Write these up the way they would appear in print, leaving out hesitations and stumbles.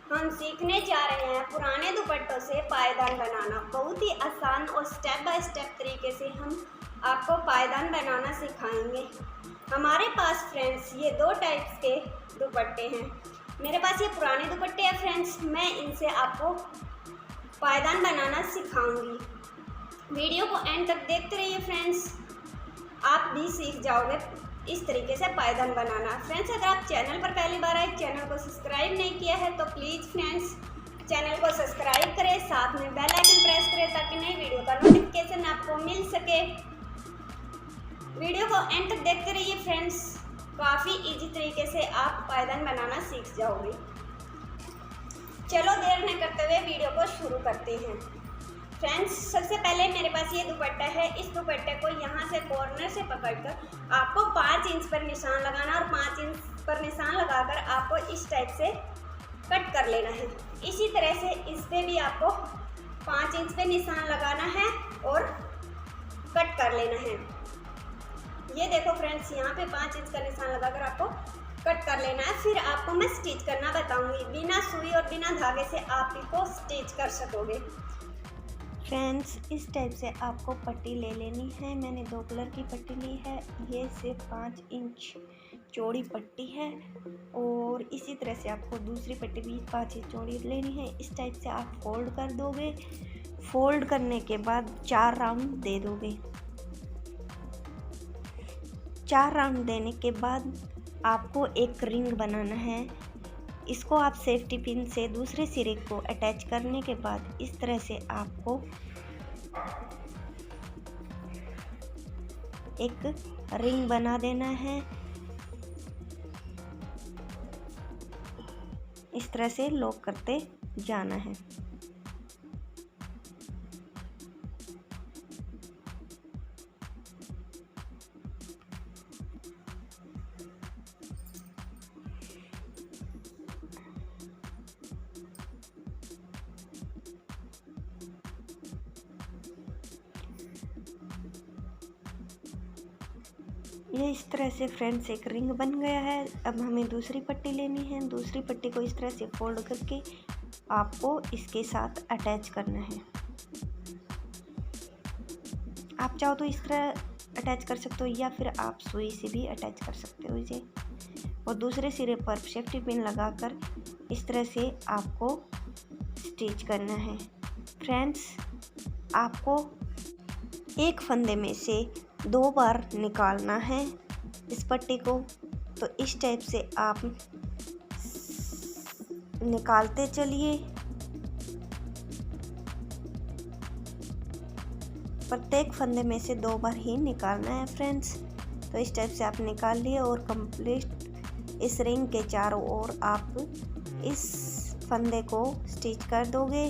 हम सीखने जा रहे हैं पुराने दुपट्टों से पायदान बनाना। बहुत ही आसान और स्टेप बाय स्टेप तरीके से हम आपको पायदान बनाना सिखाएंगे। हमारे पास फ्रेंड्स ये दो टाइप्स के दुपट्टे हैं। मेरे पास ये पुराने दुपट्टे हैं फ्रेंड्स, मैं इनसे आपको पायदान बनाना सिखाऊंगी। वीडियो को एंड तक देखते रहिए फ्रेंड्स, आप भी सीख जाओगे इस तरीके से पायदान बनाना। फ्रेंड्स, अगर आप चैनल पर पहली बार आए, चैनल को सब्सक्राइब नहीं किया है तो प्लीज़ फ्रेंड्स चैनल को सब्सक्राइब करें, साथ में बेल आइकन प्रेस करें ताकि नई वीडियो का नोटिफिकेशन आपको मिल सके। वीडियो को एंड तक देखते रहिए फ्रेंड्स, काफ़ी इजी तरीके से आप पायदान बनाना सीख जाओगे। चलो देर न करते हुए वीडियो को शुरू करते हैं। फ्रेंड्स, सबसे पहले मेरे पास ये दुपट्टा है। इस दुपट्टे को यहाँ से कॉर्नर से पकड़कर आपको 5 इंच पर निशान लगाना और 5 इंच पर निशान लगाकर आपको इस टाइप से कट कर लेना है। इसी तरह से इस पे भी आपको 5 इंच पे निशान लगाना है और कट कर लेना है। ये देखो फ्रेंड्स, यहाँ पे 5 इंच का निशान लगाकर आपको कट कर लेना है। फिर आपको मैं स्टिच करना बताऊँगी। बिना सुई और बिना धागे से आप इसको स्टिच कर सकोगे। फ्रेंड्स, इस टाइप से आपको पट्टी ले लेनी है। मैंने 2 कलर की पट्टी ली है। ये सिर्फ 5 इंच चौड़ी पट्टी है और इसी तरह से आपको दूसरी पट्टी भी 5 इंच चौड़ी लेनी है। इस टाइप से आप फोल्ड कर दोगे। फोल्ड करने के बाद 4 राउंड दे दोगे। 4 राउंड देने के बाद आपको एक रिंग बनाना है। इसको आप सेफ्टी पिन से दूसरे सिरे को अटैच करने के बाद इस तरह से आपको एक रिंग बना देना है। इस तरह से लॉक करते जाना है। ये इस तरह से फ्रेंड्स एक रिंग बन गया है। अब हमें दूसरी पट्टी लेनी है। दूसरी पट्टी को इस तरह से फोल्ड करके आपको इसके साथ अटैच करना है। आप चाहो तो इस तरह अटैच कर सकते हो या फिर आप सुई से भी अटैच कर सकते हो इसे। और दूसरे सिरे पर सेफ्टी पिन लगाकर इस तरह से आपको स्टिच करना है। फ्रेंड्स, आपको एक फंदे में से 2 बार निकालना है इस पट्टी को। तो इस टाइप से आप निकालते चलिए। प्रत्येक फंदे में से 2 बार ही निकालना है फ्रेंड्स। तो इस टाइप से आप निकाल लिए और कंप्लीट इस रिंग के चारों ओर आप इस फंदे को स्टिच कर दोगे।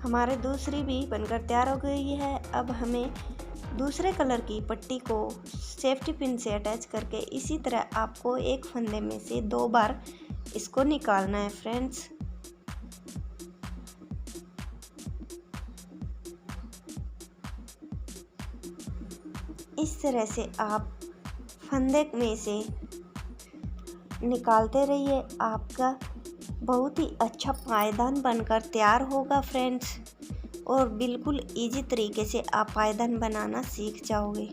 हमारे दूसरी भी बनकर तैयार हो गई है। अब हमें दूसरे कलर की पट्टी को सेफ्टी पिन से अटैच करके इसी तरह आपको एक फंदे में से 2 बार इसको निकालना है फ्रेंड्स। इस तरह से आप फंदे में से निकालते रहिए। आपका बहुत ही अच्छा पायदान बनकर तैयार होगा फ्रेंड्स, और बिल्कुल इजी तरीके से आप पायदान बनाना सीख जाओगे।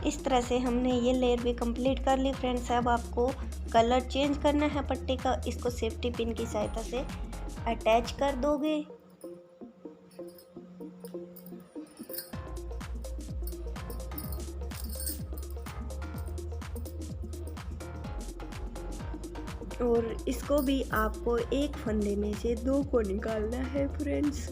इस तरह से हमने ये लेयर भी कंप्लीट कर ली फ्रेंड्स। अब आपको कलर चेंज करना है पट्टी का, इसको सेफ्टी पिन की सहायता से अटैच कर दोगे। और इसको भी आपको एक फंदे में से 2 को निकालना है फ्रेंड्स।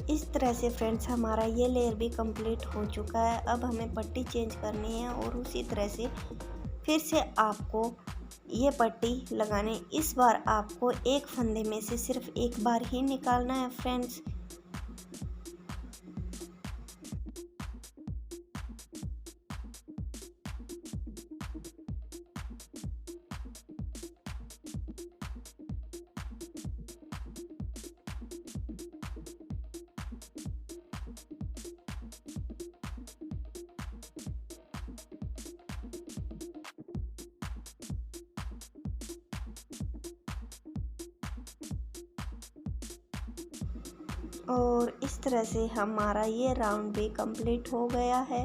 इस तरह से फ्रेंड्स हमारा ये लेयर भी कंप्लीट हो चुका है। अब हमें पट्टी चेंज करनी है और उसी तरह से फिर से आपको ये पट्टी लगाने। इस बार आपको एक फंदे में से सिर्फ एक बार ही निकालना है फ्रेंड्स। और इस तरह से हमारा ये राउंड भी कंप्लीट हो गया है।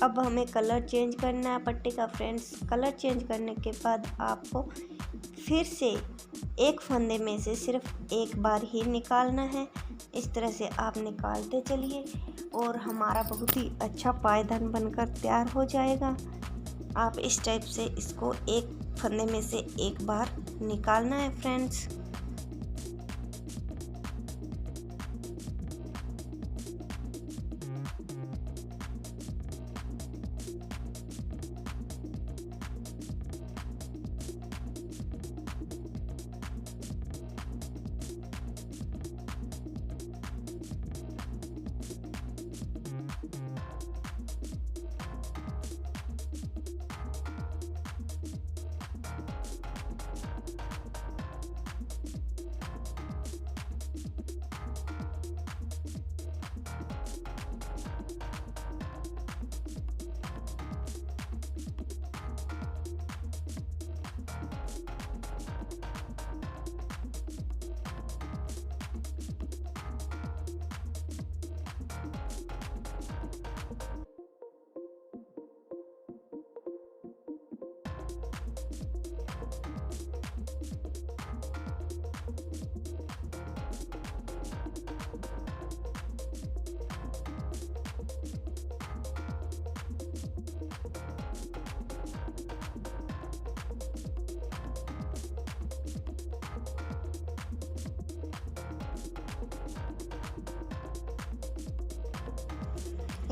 अब हमें कलर चेंज करना है पट्टी का फ्रेंड्स। कलर चेंज करने के बाद आपको फिर से एक फंदे में से सिर्फ एक बार ही निकालना है। इस तरह से आप निकालते चलिए और हमारा बहुत ही अच्छा पायदान बनकर तैयार हो जाएगा। आप इस टाइप से इसको एक फंदे में से एक बार निकालना है फ्रेंड्स।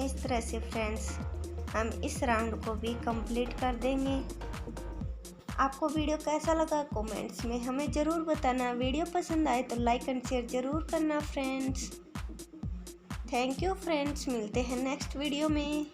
इस तरह से फ्रेंड्स हम इस राउंड को भी कंप्लीट कर देंगे। आपको वीडियो कैसा लगा कमेंट्स में हमें ज़रूर बताना। वीडियो पसंद आए तो लाइक एंड शेयर ज़रूर करना फ्रेंड्स। थैंक यू फ्रेंड्स, मिलते हैं नेक्स्ट वीडियो में।